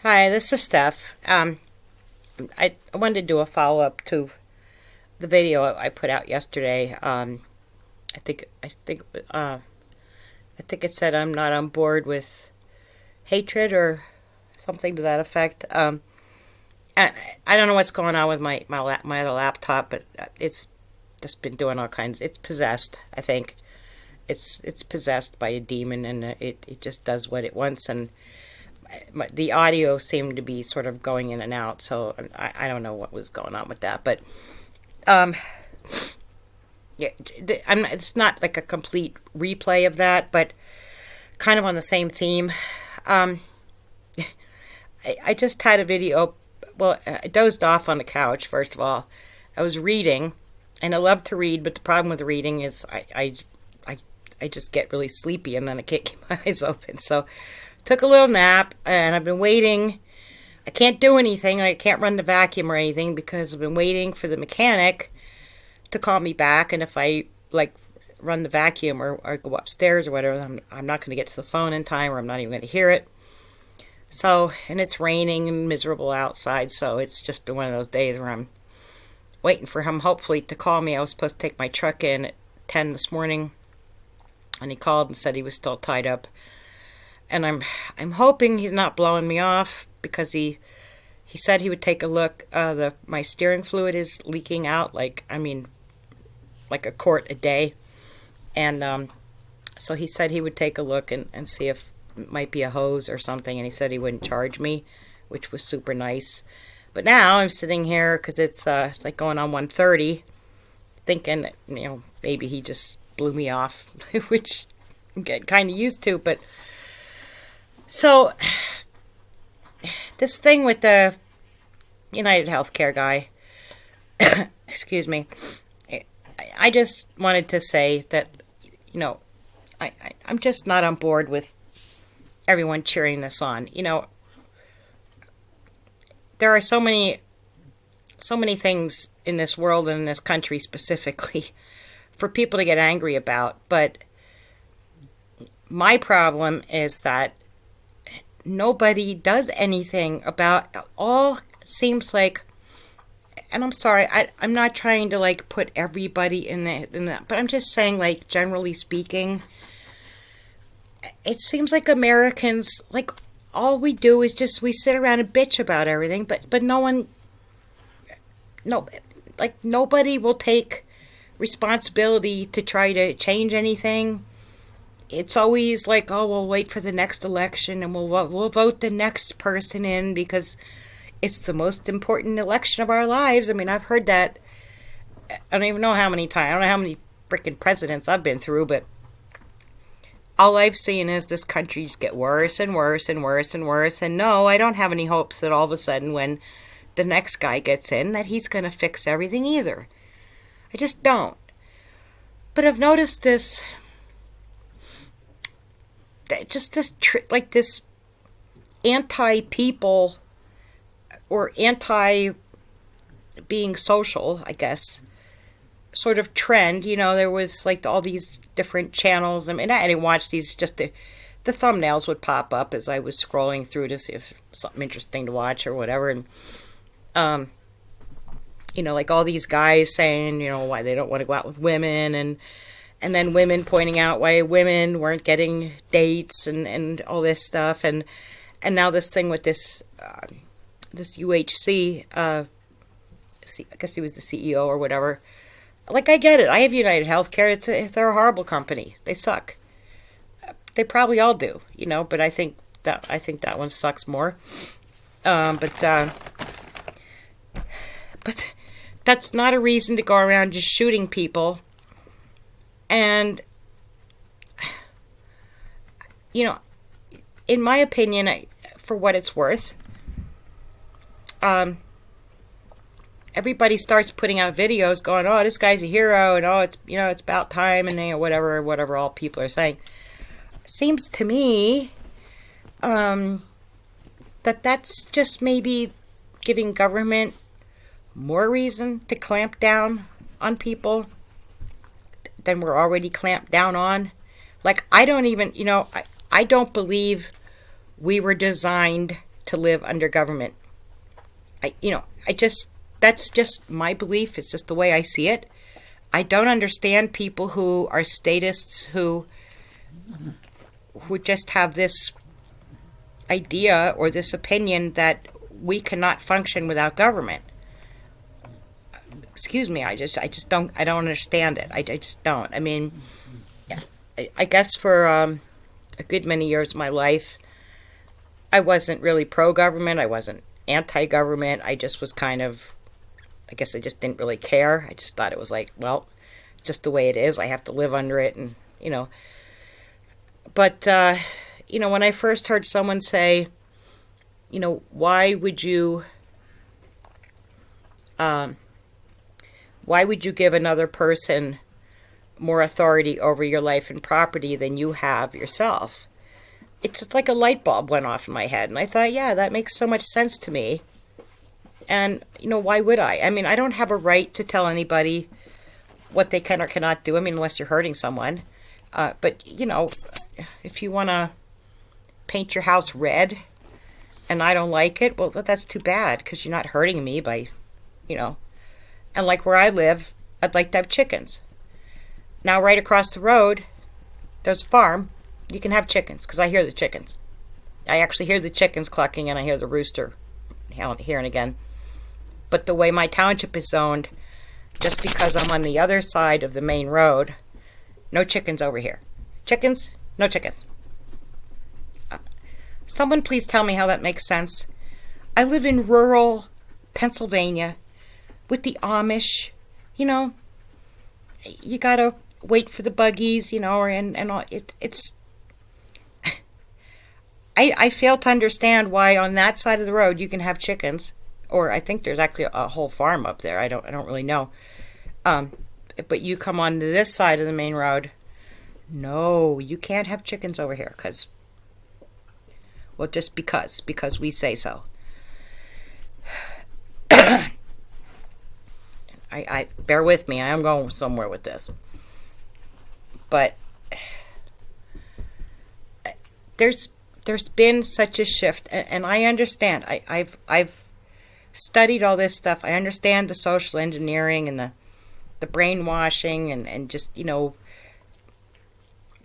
Hi, this is Steph. I wanted to do a follow up to the video I put out yesterday. I think I think I think it said I'm not on board with hatred or something to that effect. I, I don't know what's going on with my other laptop, but it's just been doing all kinds. It's possessed. I think it's possessed by a demon, and it just does what it wants. And the audio seemed to be sort of going in and out, so I don't know what was going on with that, but um, yeah, it's not like a complete replay of that, but kind of on the same theme. Um, I just had a video. Well, I dozed off on the couch. First of all, I was reading, and I love to read, but the problem with reading is I just get really sleepy, and then I can't keep my eyes open. So took a little nap, and I've been waiting. I can't do anything. I can't run the vacuum or anything because I've been waiting for the mechanic to call me back. And if I like run the vacuum or go upstairs or whatever, I'm not going to get to the phone in time, or I'm not even going to hear it. So, and it's raining and miserable outside, so it's just been one of those days where I'm waiting for him, hopefully, to call me. I was supposed to take my truck in at 10 this morning, and he called and said he was still tied up. And I'm hoping he's not blowing me off, because he said he would take a look. My steering fluid is leaking out, like a quart a day, and so he said he would take a look and see if it might be a hose or something. And he said he wouldn't charge me, which was super nice. But now I'm sitting here because it's like going on 1:30, thinking that, maybe he just blew me off, which I'm getting kind of used to, but. So, this thing with the United Healthcare guy, excuse me, I just wanted to say that, I'm just not on board with everyone cheering this on. There are so many things in this world and in this country specifically for people to get angry about, but my problem is that nobody does anything about all. Seems like, and I'm sorry, I'm not trying to like put everybody in that, but I'm just saying, like, generally speaking, it seems like Americans, like, all we do is just we sit around and bitch about everything, but nobody will take responsibility to try to change anything. It's always like, oh, we'll wait for the next election and we'll vote the next person in because it's the most important election of our lives. I mean, I've heard that. I don't even know how many times. I don't know how many freaking presidents I've been through, but all I've seen is this country just get worse and worse and worse and worse. And no, I don't have any hopes that all of a sudden when the next guy gets in that he's going to fix everything either. I just don't. But I've noticed this. Just this like this anti-people or anti-being social, I guess, sort of trend. There was like all these different channels. I mean, I didn't watch these, just the thumbnails would pop up as I was scrolling through to see if something interesting to watch or whatever. And like all these guys saying, why they don't want to go out with women, and then women pointing out why women weren't getting dates and all this stuff. And now this thing with this UHC, I guess he was the CEO or whatever. Like, I get it. I have United Healthcare. They're a horrible company. They suck. They probably all do, but I think that one sucks more. But that's not a reason to go around just shooting people. And, in my opinion, for what it's worth, everybody starts putting out videos going, oh, this guy's a hero, and oh, it's about time, and whatever all people are saying. It seems to me that's just maybe giving government more reason to clamp down on people than we're already clamped down on. Like, I don't even, I don't believe we were designed to live under government. That's just my belief. It's just the way I see it. I don't understand people who are statists who just have this idea or this opinion that we cannot function without government. Excuse me, I don't understand it. I just don't. I mean, I guess for a good many years of my life, I wasn't really pro-government. I wasn't anti-government. I just was kind of, I guess I just didn't really care. I just thought it was like, well, it's just the way it is. I have to live under it, and, But, when I first heard someone say, why would you give another person more authority over your life and property than you have yourself? It's just like a light bulb went off in my head, and I thought, yeah, that makes so much sense to me. And, why would I? I mean, I don't have a right to tell anybody what they can or cannot do, unless you're hurting someone. But, if you want to paint your house red and I don't like it, well, that's too bad, because you're not hurting me by, And like where I live, I'd like to have chickens. Now, right across the road, there's a farm. You can have chickens, because I hear the chickens. I actually hear the chickens clucking, and I hear the rooster here and again. But the way my township is zoned, just because I'm on the other side of the main road, no chickens over here. Chickens? No chickens. Someone please tell me how that makes sense. I live in rural Pennsylvania with the Amish. You gotta wait for the buggies, and all. It's. I fail to understand why on that side of the road you can have chickens, or I think there's actually a whole farm up there. I don't really know. But you come on to this side of the main road, no, you can't have chickens over here, just because we say so. I bear with me. I am going somewhere with this, but there's been such a shift, and I understand. I've studied all this stuff. I understand the social engineering and the brainwashing and just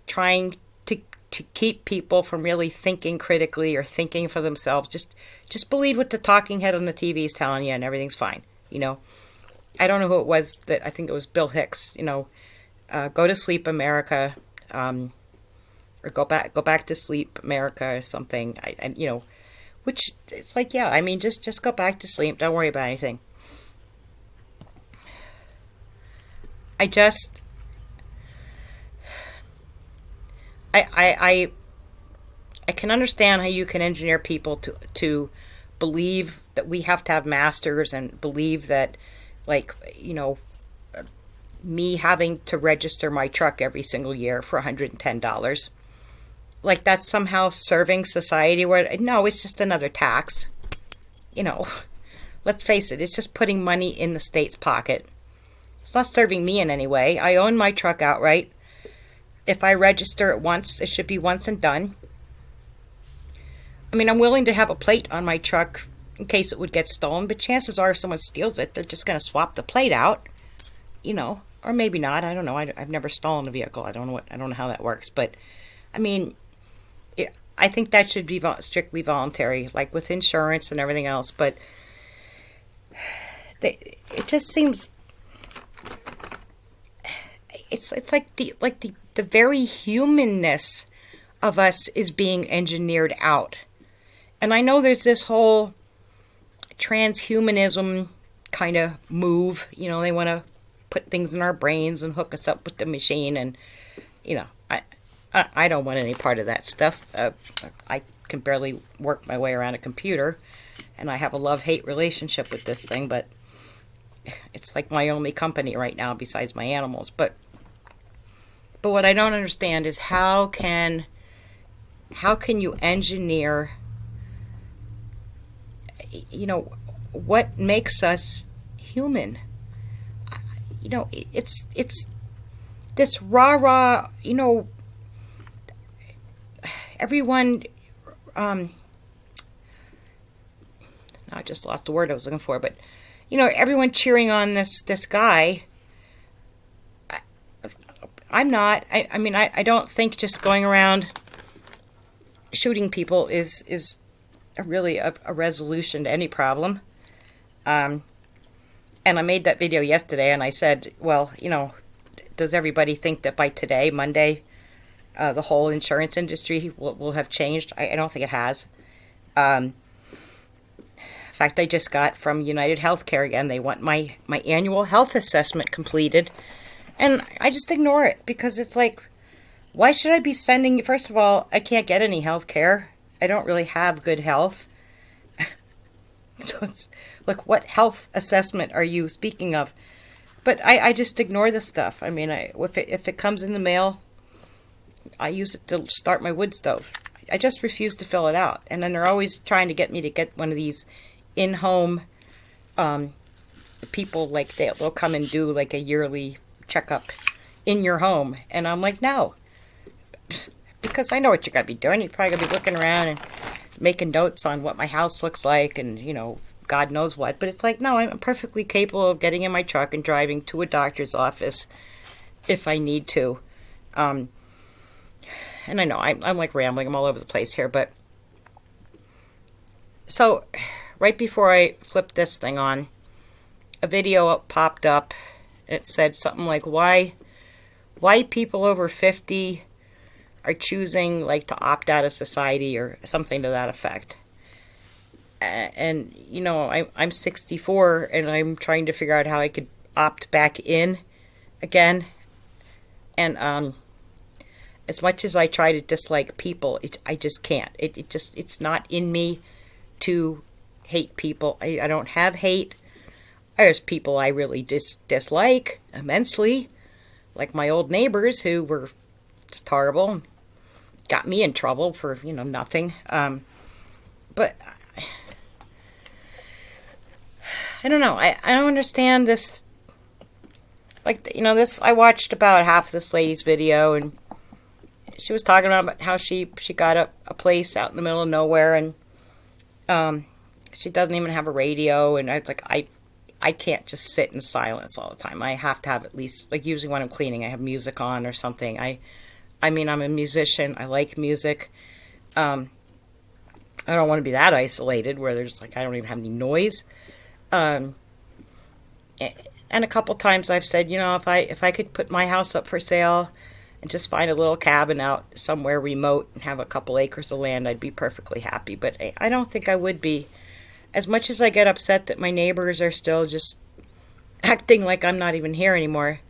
trying to keep people from really thinking critically or thinking for themselves. Just believe what the talking head on the TV is telling you, and everything's fine. I don't know who it was that, I think it was Bill Hicks. Go to sleep, America, or go back to sleep, America, or something. Which it's like, yeah. Just go back to sleep. Don't worry about anything. I can understand how you can engineer people to believe that we have to have masters, and believe that, me having to register my truck every single year for $110, that's somehow serving society. No, it's just another tax. Let's face it, it's just putting money in the state's pocket. It's not serving me in any way. I own my truck outright. If I register it once, it should be once and done. I'm willing to have a plate on my truck in case it would get stolen, but chances are if someone steals it, they're just going to swap the plate out, or maybe not. I don't know. I've never stolen a vehicle. I don't know how that works, but I think that should be strictly voluntary, like with insurance and everything else. But it just seems it's like the very humanness of us is being engineered out. And I know there's this whole transhumanism kind of move. They want to put things in our brains and hook us up with the machine, and I don't want any part of that stuff. I can barely work my way around a computer, and I have a love-hate relationship with this thing, but it's like my only company right now besides my animals. But what I don't understand is how can you engineer, what makes us human? It's this rah-rah, everyone I just lost the word I was looking for, but everyone cheering on this guy. I'm not. I mean, I don't think just going around shooting people is really a resolution to any problem. And I made that video yesterday, and I said, well, does everybody think that by today, Monday, the whole insurance industry will have changed? I don't think it has. In fact, I just got from United Healthcare again. They want my annual health assessment completed. And I just ignore it because it's like, why should I be sending you? First of all, I can't get any health care. I don't really have good health. So it's like, what health assessment are you speaking of? But I just ignore this stuff. I mean, if it comes in the mail, I use it to start my wood stove. I just refuse to fill it out. And then they're always trying to get me to get one of these in-home people, like they'll come and do like a yearly checkup in your home. And I'm like, no. Because I know what you're going to be doing. You're probably going to be looking around and making notes on what my house looks like and, God knows what. But it's like, no, I'm perfectly capable of getting in my truck and driving to a doctor's office if I need to. And I know I'm like rambling. I'm all over the place here. But so right before I flipped this thing on, a video popped up. It said something like, why people over 50 are choosing like to opt out of society or something to that effect. And I'm 64 and I'm trying to figure out how I could opt back in again. And as much as I try to dislike people, I just can't. It's not in me to hate people. I don't have hate. There's people I really dislike immensely, like my old neighbors who were just horrible, got me in trouble for, nothing. But I don't know. I don't understand this. Like, this, I watched about half this lady's video, and she was talking about how she got a place out in the middle of nowhere, and she doesn't even have a radio, and I was like, I can't just sit in silence all the time. I have to have at least, like usually when I'm cleaning, I have music on or something. I mean, I'm a musician. I like music. I don't want to be that isolated where there's like, I don't even have any noise. And a couple times I've said, if I could put my house up for sale and just find a little cabin out somewhere remote and have a couple acres of land, I'd be perfectly happy. But I don't think I would be. As much as I get upset that my neighbors are still just acting like I'm not even here anymore,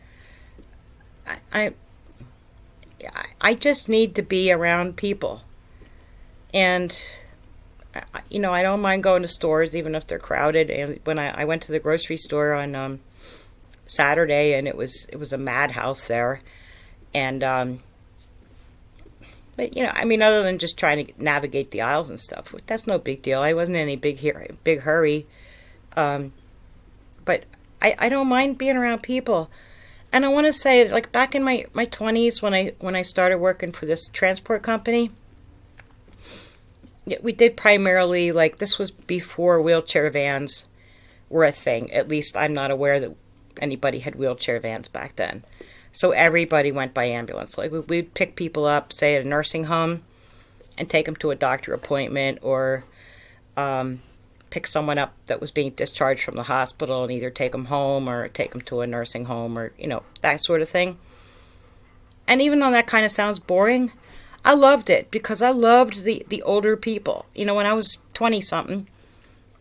I just need to be around people. And, I don't mind going to stores even if they're crowded. And when I went to the grocery store on Saturday, and it was a madhouse there. And, but, other than just trying to navigate the aisles and stuff, that's no big deal. I wasn't in any big hurry. But I don't mind being around people. And I want to say, like, back in my 20s when I started working for this transport company, we did primarily, like, this was before wheelchair vans were a thing. At least I'm not aware that anybody had wheelchair vans back then. So everybody went by ambulance. Like, we'd pick people up, say, at a nursing home and take them to a doctor appointment, or pick someone up that was being discharged from the hospital and either take them home or take them to a nursing home, or, that sort of thing. And even though that kind of sounds boring, I loved it because I loved the older people. When I was 20-something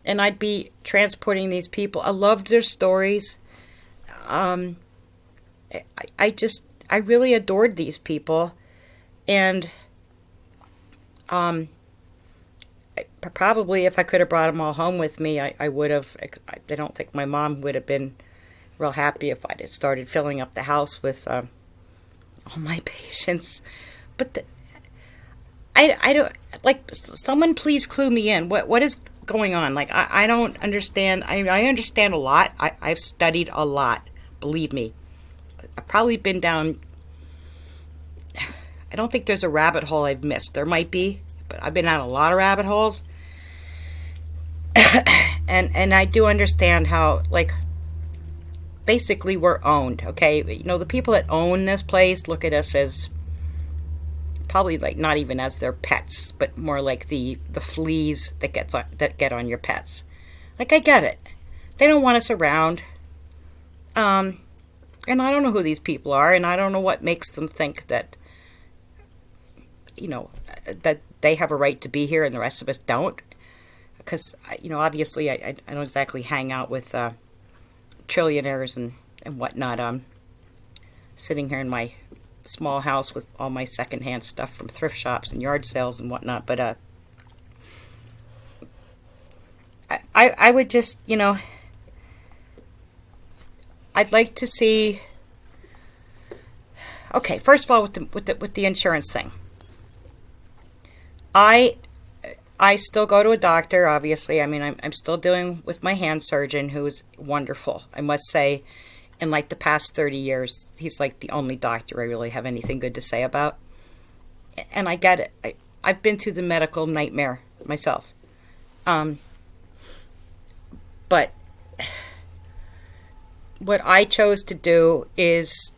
and I'd be transporting these people, I loved their stories. I really adored these people, and probably if I could have brought them all home with me, I would have. I don't think my mom would have been real happy if I'd started filling up the house with all my patients. But I don't, like, someone please clue me in. What is going on? Like, I don't understand. I understand a lot. I've studied a lot, believe me. I've probably been down, I don't think there's a rabbit hole I've missed. There might be, but I've been down a lot of rabbit holes. And I do understand how, like, basically we're owned, okay? The people that own this place look at us as probably, like, not even as their pets, but more like the fleas that get on your pets. Like, I get it. They don't want us around. And I don't know who these people are, and I don't know what makes them think that, that they have a right to be here and the rest of us don't. Because, obviously I don't exactly hang out with trillionaires and whatnot. I'm sitting here in my small house with all my secondhand stuff from thrift shops and yard sales and whatnot. But I would just, I'd like to see. Okay, first of all, with the insurance thing, I still go to a doctor. Obviously, I mean, I'm still dealing with my hand surgeon, who's wonderful. I must say, in like the past 30 years, he's like the only doctor I really have anything good to say about. And I get it. I've been through the medical nightmare myself. But what I chose to do is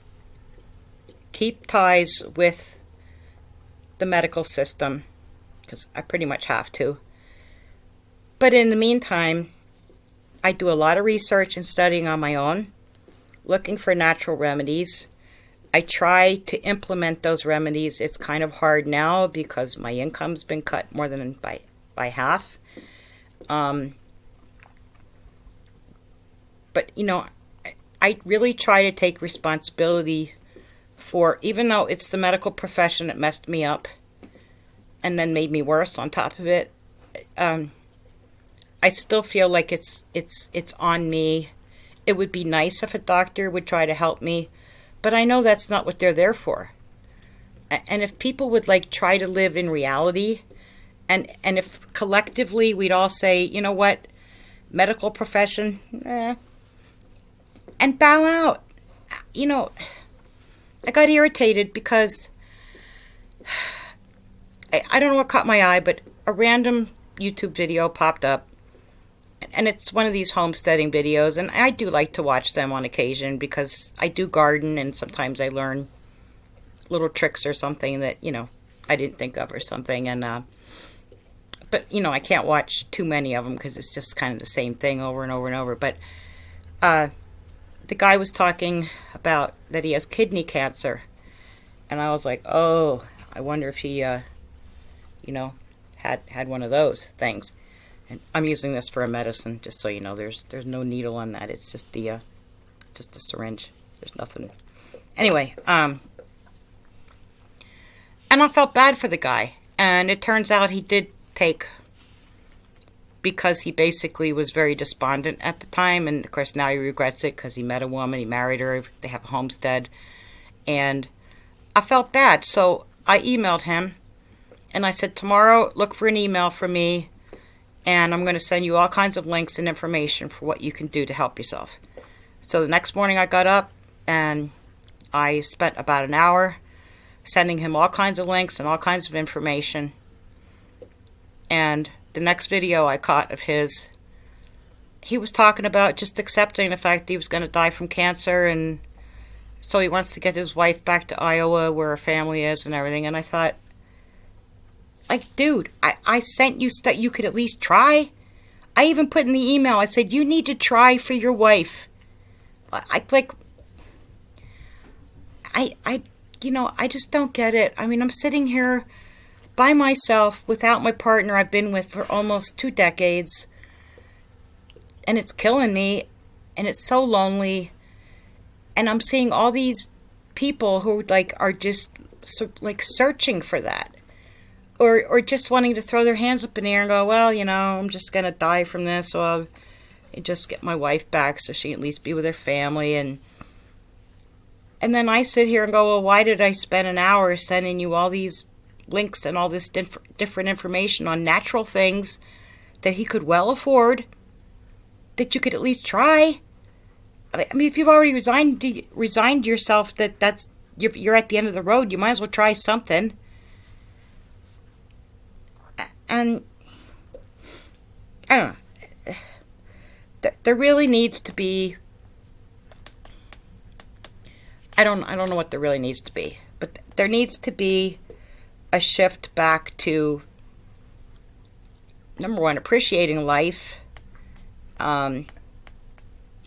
keep ties with the medical system, because I pretty much have to. But in the meantime, I do a lot of research and studying on my own, looking for natural remedies. I try to implement those remedies. It's kind of hard now because my income's been cut more than by half. But, I really try to take responsibility for, even though it's the medical profession that messed me up and then made me worse on top of it, I still feel like it's on me. It would be nice if a doctor would try to help me, but I know that's not what they're there for. And if people would try to live in reality, and if collectively we'd all say, you know what, medical profession, and bow out. I got irritated because I don't know what caught my eye, but a random YouTube video popped up, and it's one of these homesteading videos, and I do like to watch them on occasion because I do garden, and sometimes I learn little tricks or something that, I didn't think of or something, and but, I can't watch too many of them because it's just kind of the same thing over and over and over. But the guy was talking about that he has kidney cancer, and I was like, oh, I wonder if he, had one of those things. And I'm using this for a medicine, just so you know. There's no needle on that. It's just the syringe. There's nothing. Anyway, and I felt bad for the guy, and it turns out he did take, because he basically was very despondent at the time, and of course now he regrets it because he met a woman, he married her, they have a homestead, and I felt bad, so I emailed him, and I said, tomorrow look for an email from me, and I'm going to send you all kinds of links and information for what you can do to help yourself. So the next morning I got up, and I spent about an hour sending him all kinds of links and all kinds of information, and the next video I caught of his, he was talking about just accepting the fact that he was going to die from cancer, and so he wants to get his wife back to Iowa where her family is and everything. And I thought, dude, I sent you stuff you could at least try. I even put in the email, I said, you need to try for your wife. I just don't get it. I mean, I'm sitting here by myself without my partner I've been with for almost 2 decades, and it's killing me, and it's so lonely, and I'm seeing all these people who are just searching for that, or just wanting to throw their hands up in the air and go, well, I'm just gonna die from this, so I'll just get my wife back so she can at least be with her family. And then I sit here and go, well, why did I spend an hour sending you all these links and all this different information on natural things that he could well afford, that you could at least try? I mean, if you've already resigned yourself that's you're at the end of the road, you might as well try something. And I don't know. there really needs to be, I don't know what there really needs to be, but there needs to be a shift back to, number one, appreciating life,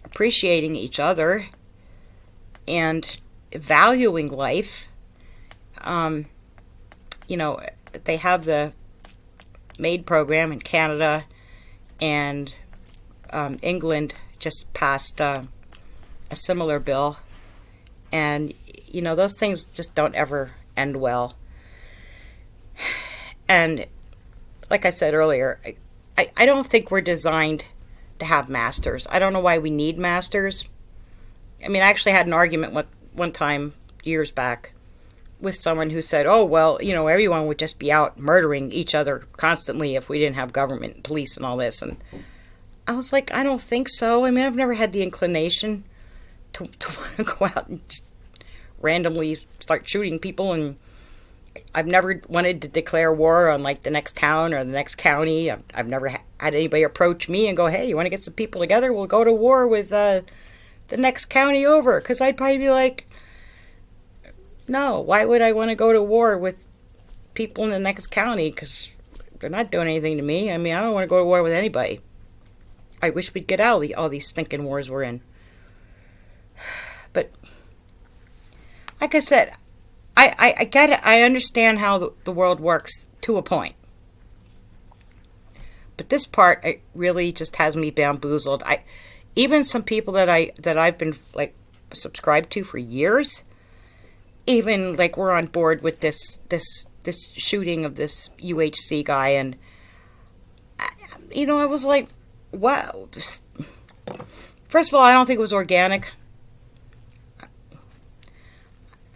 appreciating each other, and valuing life. You know, they have the MAID program in Canada, and England just passed a similar bill. And, you know, those things just don't ever end well. And like I said earlier, I don't think we're designed to have masters. I don't know why we need masters. I mean, I actually had an argument one time years back with someone who said, oh, well, you know, everyone would just be out murdering each other constantly if we didn't have government and police and all this. And I was like, I don't think so. I mean, I've never had the inclination to want to go out and just randomly start shooting people, and I've never wanted to declare war on like the next town or the next county. I've never had anybody approach me and go, hey, you want to get some people together? We'll go to war with the next county over. Because I'd probably be like, no, why would I want to go to war with people in the next county? Because they're not doing anything to me. I mean, I don't want to go to war with anybody. I wish we'd get out of all these stinking wars we're in. But like I said, I get it. I understand how the world works to a point. But this part, it really just has me bamboozled. Even some people that I've been like subscribed to for years, even like we're on board with this shooting of this UHC guy, and you know, I was like, wow. First of all, I don't think it was organic.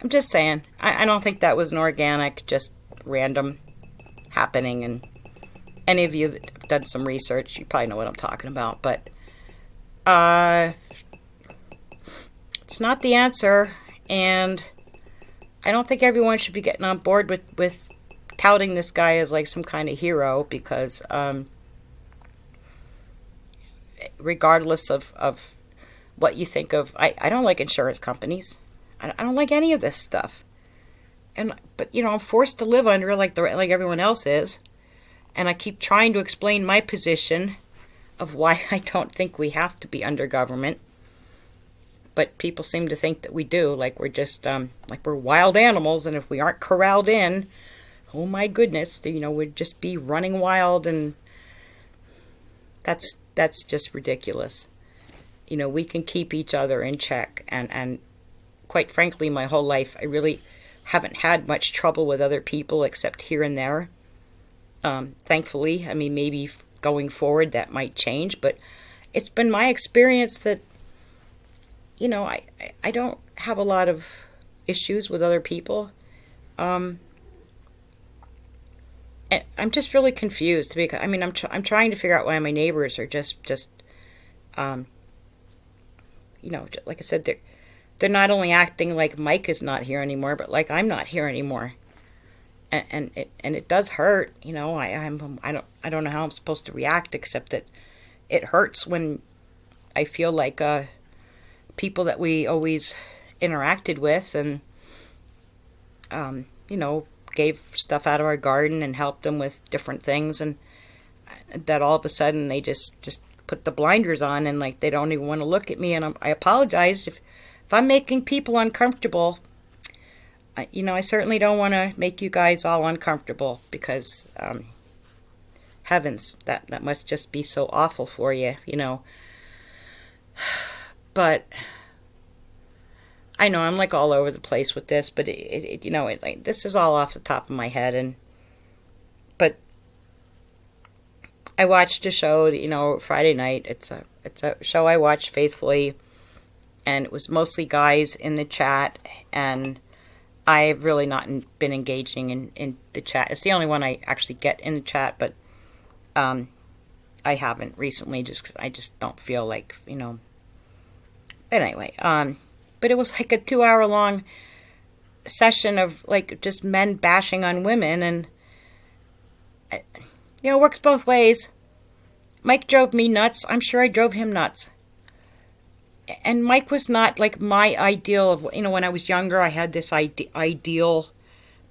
I'm just saying, I don't think that was an organic, just random happening. And any of you that have done some research, you probably know what I'm talking about. But it's not the answer, and I don't think everyone should be getting on board with touting this guy as like some kind of hero, because regardless of what you think of, I don't like insurance companies. I don't like any of this stuff. But you know, I'm forced to live under it like everyone else is, and I keep trying to explain my position of why I don't think we have to be under government. But people seem to think that we do, like we're just like we're wild animals, and if we aren't corralled in, oh my goodness, you know, we'd just be running wild, and that's just ridiculous. You know, we can keep each other in check, and quite frankly, my whole life, I really haven't had much trouble with other people except here and there. Thankfully, I mean, maybe going forward that might change, but it's been my experience that, you know, I don't have a lot of issues with other people. And I'm just really confused, because I mean, I'm trying to figure out why my neighbors are just you know, like I said, they're not only acting like Mike is not here anymore, but like I'm not here anymore, and it does hurt. You know, I don't know how I'm supposed to react, except that it hurts when I feel like people that we always interacted with, and you know, gave stuff out of our garden and helped them with different things, and that all of a sudden they just put the blinders on, and like they don't even want to look at me. And I apologize if I'm making people uncomfortable. You know, I certainly don't want to make you guys all uncomfortable, because heavens, that must just be so awful for you, you know. But I know I'm like all over the place with this, but you know, like, this is all off the top of my head. But I watched a show, you know, Friday night. It's a show I watch faithfully, and it was mostly guys in the chat, and I've really not been engaging in the chat. It's the only one I actually get in the chat, but I haven't recently, just 'cause I just don't feel like, you know. Anyway, but it was like a 2-hour long session of like just men bashing on women, and you know, it works both ways. Mike drove me nuts. I'm sure I drove him nuts. And Mike was not like my ideal of, when I was younger, I had this ideal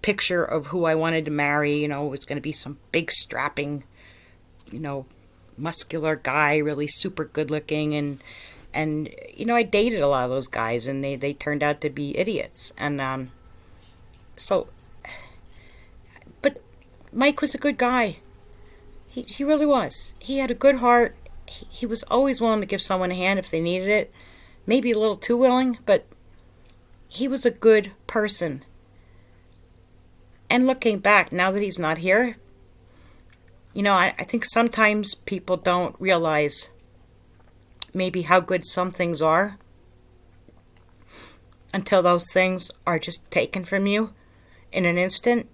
picture of who I wanted to marry. It was going to be some big strapping, you know, muscular guy, really super good looking. And I dated a lot of those guys, and they turned out to be idiots. And so, but Mike was a good guy. He really was. He had a good heart. He was always willing to give someone a hand if they needed it. Maybe a little too willing, but he was a good person. And looking back, now that he's not here, I think sometimes people don't realize maybe how good some things are until those things are just taken from you in an instant.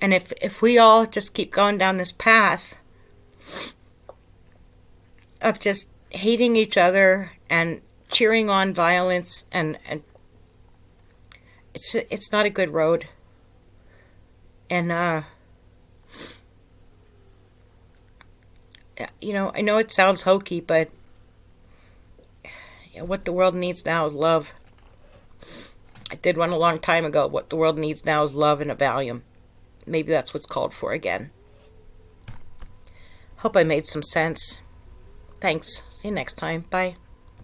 And if we all just keep going down this path of just hating each other and cheering on violence, and it's not a good road. And I know it sounds hokey, but what the world needs now is love. I did one a long time ago. What the world needs now is love and a Valium. Maybe that's what's called for again. Hope I made some sense. Thanks. See you next time. Bye.